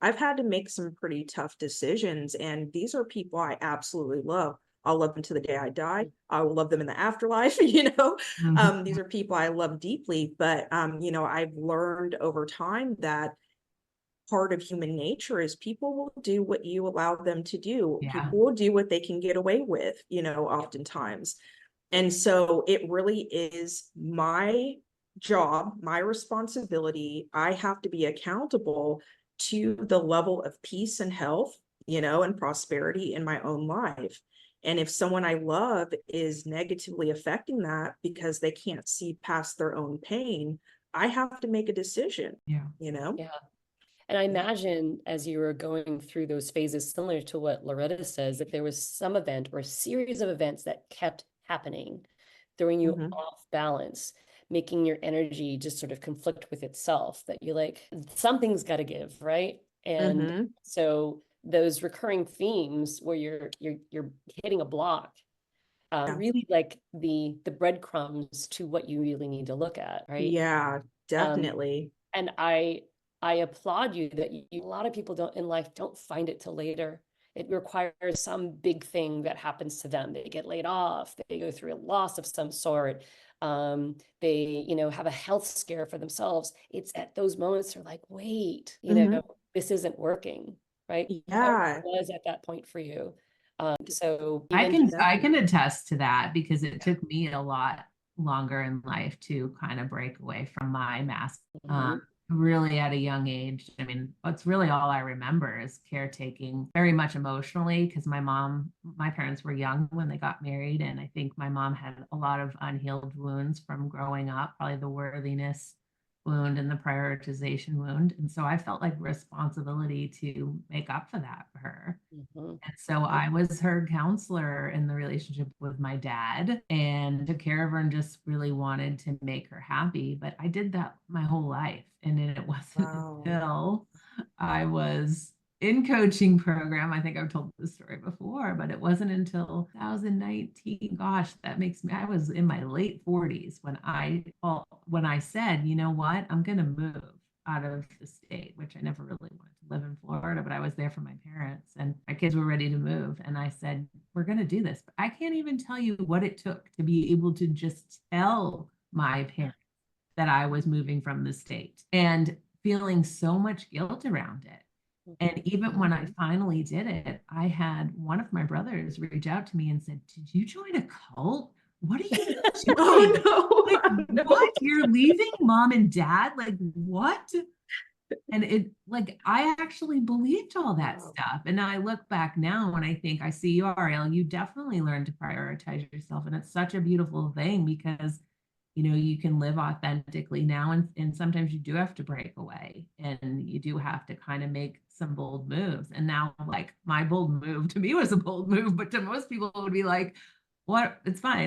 I've had to make some pretty tough decisions, and these are people I absolutely love. I'll love them to the day I die. I will love them in the afterlife, Mhm. these are people I love deeply, but I've learned over time that part of human nature is people will do what you allow them to do. Yeah. People will do what they can get away with, oftentimes. And so it really is my job, my responsibility. I have to be accountable to the level of peace and health, and prosperity in my own life. And if someone I love is negatively affecting that because they can't see past their own pain, I have to make a decision, Yeah. you know? Yeah. And I Yeah. imagine as you were going through those phases, similar to what Loretta says, that there was some event or a series of events that kept happening, throwing you Mhm. off balance, making your energy just sort of conflict with itself, that you like, something's got to give, right? And Mhm. so those recurring themes where you're hitting a block, Yeah. really like the breadcrumbs to what you really need to look at, right? Yeah, Um, definitely. and I applaud you that a lot of people don't in life don't find it till later. It requires some big thing that happens to them. They get laid off, they go through a loss of some sort. They, have a health scare for themselves. It's at those moments they're like, wait, Mhm. this isn't working, right? However it Yeah. was at that point for you. So I even can just, I can attest to that because it took me a lot longer in life to kind of break away from my mask. Mhm. Really at a young age. I mean, that's really all I remember is caretaking very much emotionally because my parents were young when they got married, and I think my mom had a lot of unhealed wounds from growing up, probably the worthiness wound and the prioritization wound. And so I felt like responsibility to make up for that for her. Mhm. And so I was her counselor in the relationship with my dad and took care of her and just really wanted to make her happy. But I did that my whole life. And then it wasn't Wow. until I was in coaching program. I think I've told this story before, but it wasn't until 2019. Gosh, that makes me, I was in my late 40s when I said, you know what, I'm going to move out of the state, which I never really wanted to live in Florida, but I was there for my parents and my kids were ready to move. And I said, we're going to do this. But I can't even tell you what it took to be able to just tell my parents that I was moving from the state and feeling so much guilt around it. And even when I Mhm. finally did it, I had one of my brothers reach out to me and said, did you join a cult? What are you doing? Like, Oh, no. what? No. You're leaving mom and dad? Like, what? And it, like, I actually believed all that Wow. stuff. And I look back now and I think I see you, Ariel, you definitely learned to prioritize yourself. And it's such a beautiful thing because, you can live authentically now. And sometimes you do have to break away and you do have to kind of make some bold moves. And now, like, my bold move to me was a bold move, but to most people, it would be like, what? It's fine.